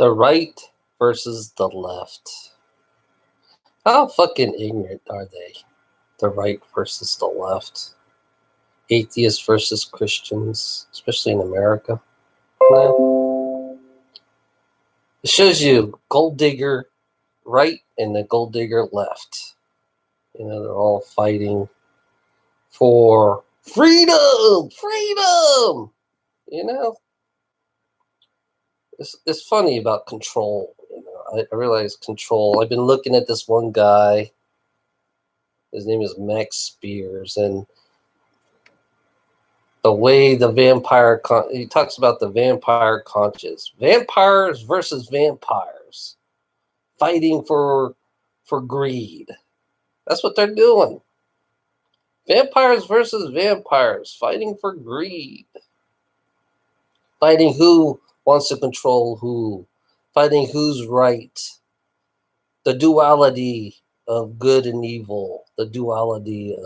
The right versus the left. How fucking ignorant are they? The right versus the left. Atheists versus Christians, especially in America. No. It shows you gold digger right and the gold digger left. You know, they're all fighting for freedom, freedom. You know, it's funny about control. You know, I realize control. I've been looking at this one guy. His name is Max Spears, and the way the vampire he talks about the vampire conscience, vampires versus vampires, fighting for greed. That's what they're doing. Vampires versus vampires, fighting for greed. Fighting who wants to control who. Fighting who's right. The duality of good and evil. The duality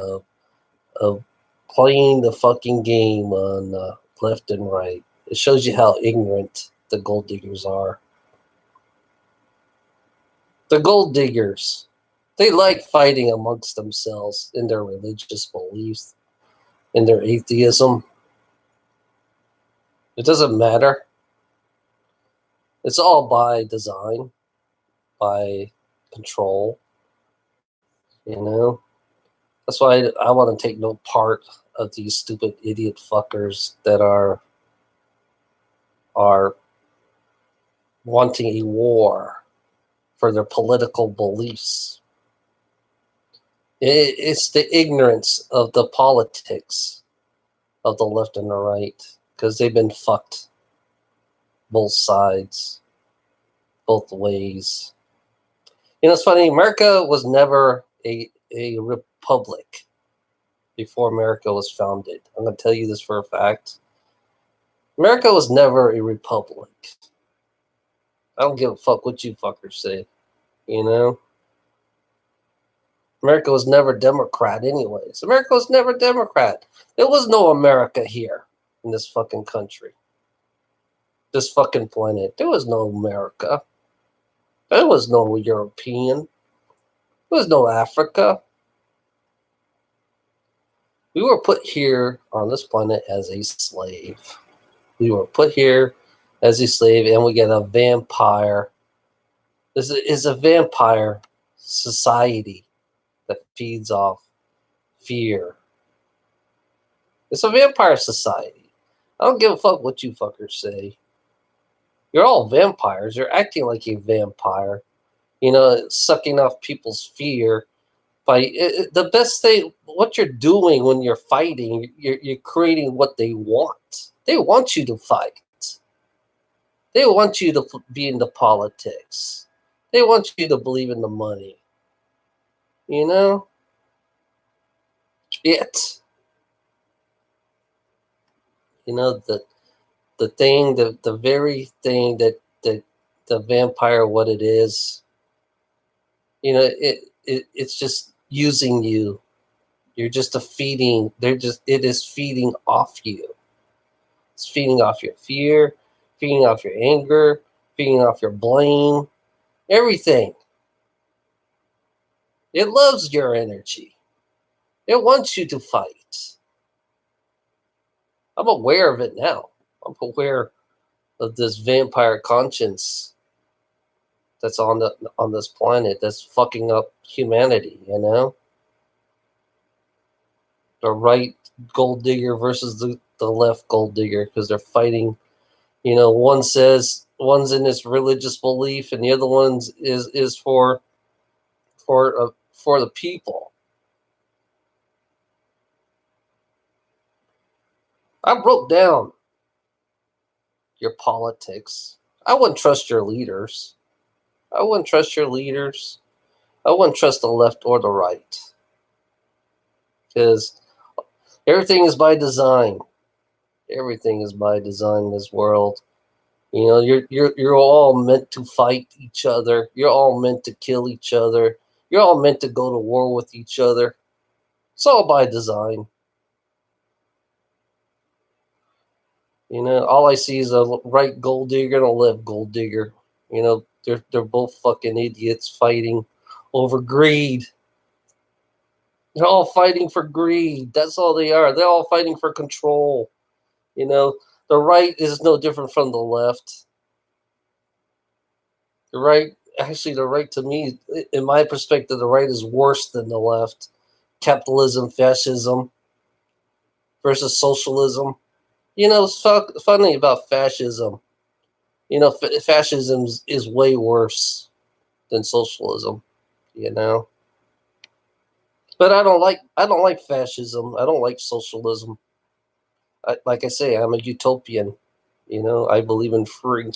of playing the fucking game on left and right. It shows you how ignorant the gold diggers are. The gold diggers, they like fighting amongst themselves in their religious beliefs, in their atheism. It doesn't matter. It's all by design, by control. You know? That's why I want to take no part of these stupid idiot fuckers that are wanting a war for their political beliefs. It's the ignorance of the politics of the left and the right, because they've been fucked both sides, both ways. You know, it's funny, America was never a republic before America was founded. I'm going to tell you this for a fact. America was never a republic. I don't give a fuck what you fuckers say, you know? America was never Democrat anyways. America was never Democrat. There was no America here in this fucking country. This fucking planet. There was no America. There was no European. There was no Africa. We were put here on this planet as a slave. We were put here as a slave, and we get a vampire. This is a vampire society that feeds off fear. It's a vampire society. I don't give a fuck what you fuckers say. You're all vampires. You're acting like a vampire. You know, sucking off people's fear. By the best thing, what you're doing when you're fighting, you're creating what they want. They want you to fight. They want you to be into politics. They want you to believe in the money. You know? You know, the thing, the very thing that the vampire, what it is, you know, it's just using you. You're just it is feeding off you. It's feeding off your fear, feeding off your anger, feeding off your blame, everything. It loves your energy. It wants you to fight. I'm aware of it now. I'm aware of this vampire conscience that's on this planet that's fucking up humanity, you know? The right gold digger versus the left gold digger, because they're fighting. You know, one says one's in this religious belief, and the other one's is for the people. I broke down your politics. I wouldn't trust your leaders. I wouldn't trust your leaders. I wouldn't trust the left or the right, because everything is by design. Everything is by design in this world. You know, you're all meant to fight each other. You're all meant to kill each other. You're all meant to go to war with each other. It's all by design. You know, all I see is a right gold digger and a left gold digger. You know, they're both fucking idiots fighting over greed. They're all fighting for greed. That's all they are. They're all fighting for control. You know, the right is no different from the left. The right, actually, the right to me, in my perspective, the right is worse than the left. Capitalism, fascism versus socialism. You know, it's funny about fascism. You know, fascism is way worse than socialism. You know, but I don't like fascism. I don't like socialism. Like I say, I'm a utopian. You know, I believe in free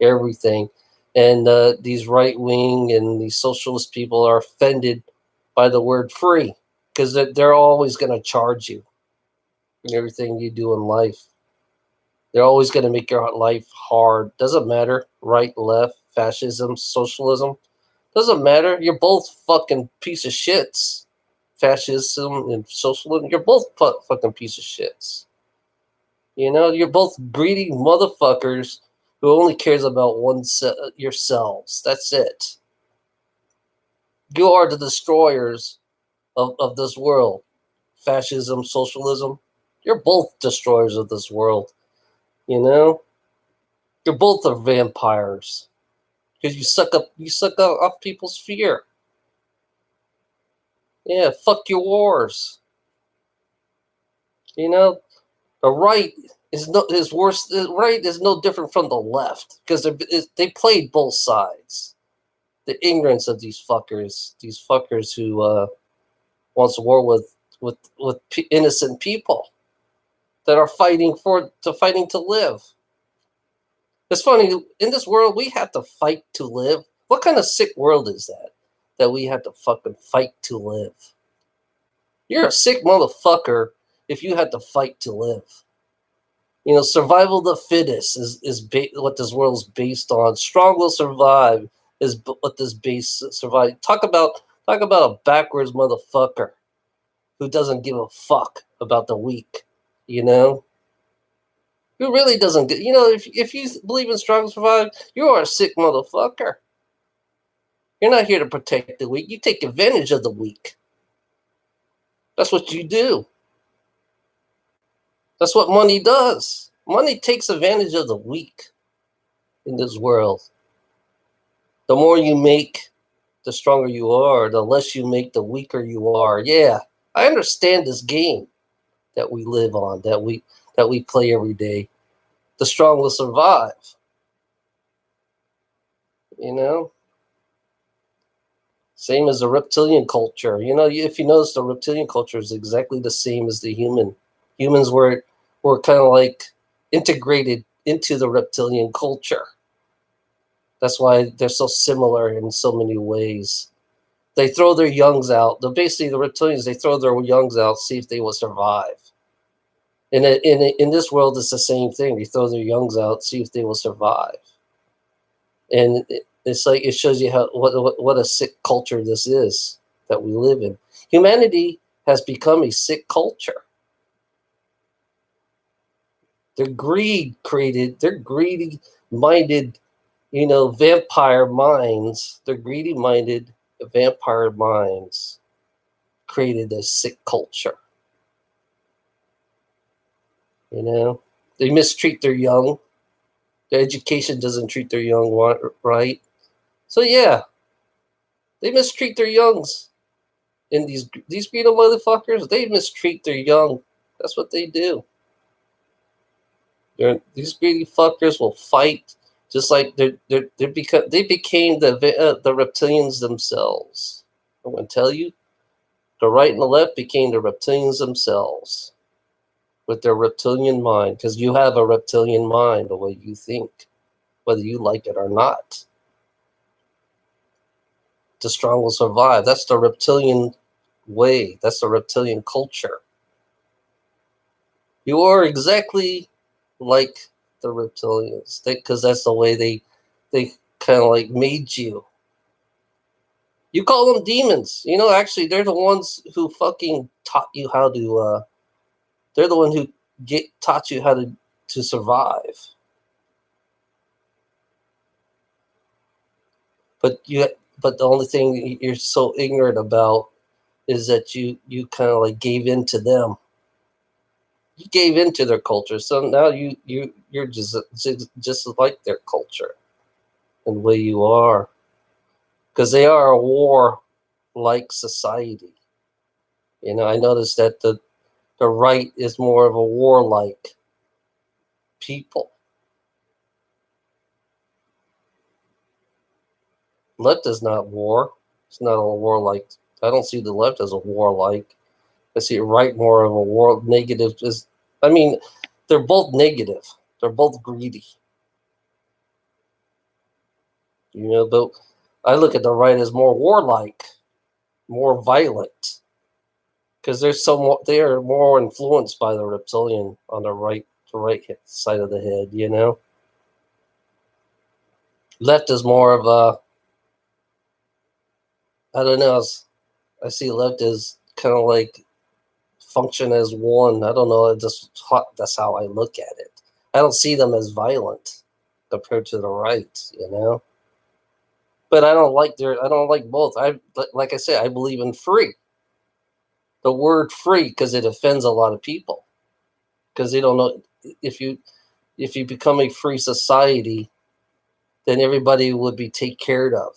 everything, and these right wing and these socialist people are offended by the word free because they're always going to charge you in everything you do in life. They're always going to make your life hard. Doesn't matter, right, left, fascism, socialism. Doesn't matter. You're both fucking piece of shits. Fascism and socialism. You're both fucking piece of shits. You know, you're both greedy motherfuckers who only cares about yourselves. That's it. You are the destroyers of this world. Fascism, socialism. You're both destroyers of this world. You know, you're both are vampires because you suck up off people's fear. Yeah, fuck your wars. You know, the right is worse. The right is no different from the left because they played both sides. The ignorance of these fuckers who wants war with innocent people that are fighting to live. It's funny, in this world we have to fight to live. What kind of sick world is that? That we have to fucking fight to live. You're a sick motherfucker if you had to fight to live. You know, survival of the fittest is what this world is based on. Strong will survive is what this base survive. Talk about a backwards motherfucker who doesn't give a fuck about the weak. You know, who really doesn't. You know, if you believe in strong will survive, you are a sick motherfucker. You're not here to protect the weak. You take advantage of the weak. That's what you do. That's what money does. Money takes advantage of the weak in this world. The more you make, the stronger you are. The less you make, the weaker you are. Yeah, I understand this game that we live on, that we play every day. The strong will survive. You know, same as the reptilian culture. You know, if you notice, the reptilian culture is exactly the same as the human. Humans were kind of like integrated into the reptilian culture. That's why they're so similar in so many ways. They throw their youngs out. Basically, the reptilians, they throw their youngs out, see if they will survive. In this world, it's the same thing. They throw their youngs out, see if they will survive. And it's like it shows you what a sick culture this is that we live in. Humanity has become a sick culture. Their greedy minded, vampire minds. Their greedy minded vampire minds created a sick culture. You know, they mistreat their young. Their education doesn't treat their young right. So yeah, they mistreat their youngs. And these greedy motherfuckers, they mistreat their young. That's what they do. These greedy fuckers will fight, just like they became the reptilians themselves. I'm going to tell you, the right and the left became the reptilians themselves with their reptilian mind, because you have a reptilian mind, the way you think, whether you like it or not. The strong will survive. That's the reptilian way. That's the reptilian culture. You are exactly like the reptilians, because that's the way they kind of like made you. You call them demons. You know, actually, they're the ones who fucking taught you how to. They're the one who taught you how to survive. But the only thing you're so ignorant about is that you kind of like gave in to them. You gave into their culture, so now you're just like their culture and the way you are, because they are a war-like society. I noticed that the right is more of a warlike people. Left is not war. It's not a warlike. I don't see the left as a warlike. I see right more of a war negative. I mean, they're both negative. They're both greedy. But I look at the right as more warlike, more violent, because they are more influenced by the reptilian on the right side of the head. Left is more of a, I don't know. I see left as kind of like function as one. I don't know. That's how I look at it. I don't see them as violent compared to the right. But I don't like both. Like I said, I believe in free. The word free, because it offends a lot of people, because they don't know if you become a free society, then everybody would be taken care of.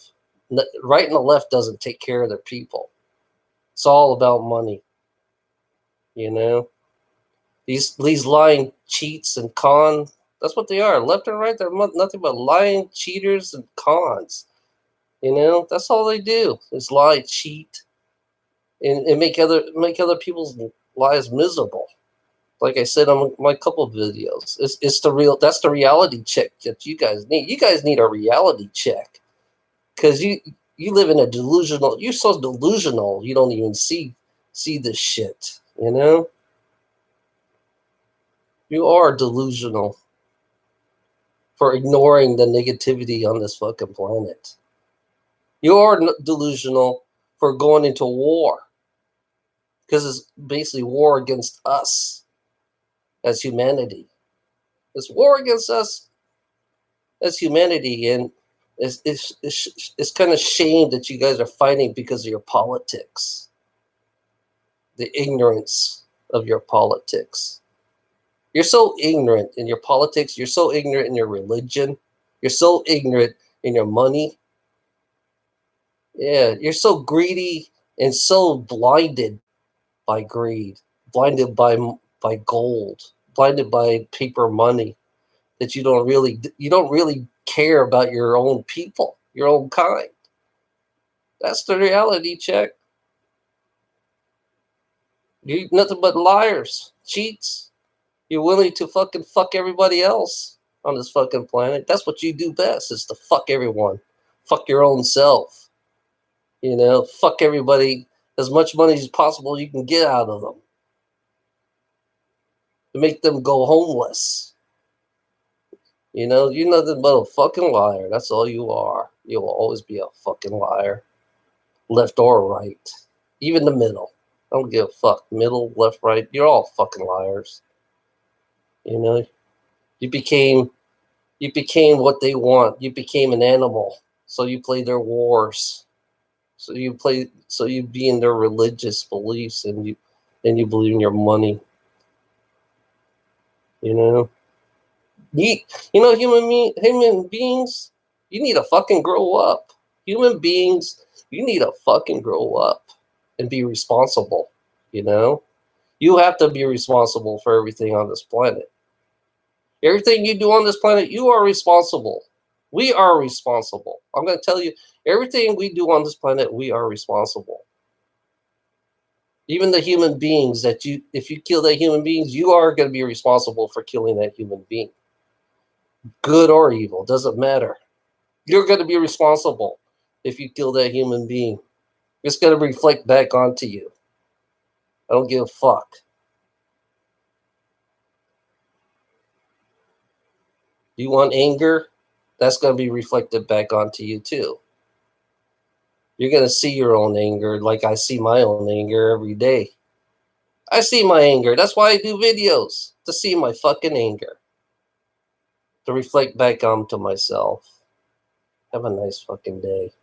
Right and the left doesn't take care of their people. It's all about money. These lying cheats and cons. That's what they are. Left and right, they're nothing but lying cheaters and cons. That's all they do is lie, cheat, and make other people's lives miserable. Like I said on my couple of videos, that's the reality check that you guys need. You guys need a reality check, because you live in a delusional. You're so delusional. You don't even see this shit. You are delusional for ignoring the negativity on this fucking planet. You are delusional for going into war, because it's basically war against us as humanity. It's war against us as humanity, and it's kind of shame that you guys are fighting because of your politics, the ignorance of your politics. You're so ignorant in your politics. You're so ignorant in your religion. You're so ignorant in your money. Yeah, you're so greedy and so blinded by greed, blinded by gold, blinded by paper money, that you don't really care about your own people, your own kind. That's the reality check. You're nothing but liars, cheats. You're willing to fucking fuck everybody else on this fucking planet. That's what you do best, is to fuck everyone. Fuck your own self. Fuck everybody, as much money as possible you can get out of them, to make them go homeless. You're nothing but a fucking liar. That's all you are. You will always be a fucking liar. Left or right. Even the middle. I don't give a fuck. Middle, left, right. You're all fucking liars. You became what they want. You became an animal. So you play their wars. So you be in their religious beliefs, and you believe in your money. Human beings, you need to fucking grow up. Human beings, you need to fucking grow up and be responsible. You have to be responsible for everything on this planet. Everything you do on this planet, you are responsible. We are responsible. I'm going to tell you, everything we do on this planet, we are responsible. Even the human beings if you kill that human beings, you are going to be responsible for killing that human being. Good or evil, doesn't matter. You're going to be responsible if you kill that human being. It's going to reflect back onto you. I don't give a fuck. You want anger? That's going to be reflected back onto you too. You're going to see your own anger, like I see my own anger every day. I see my anger. That's why I do videos, to see my fucking anger, to reflect back onto myself. Have a nice fucking day.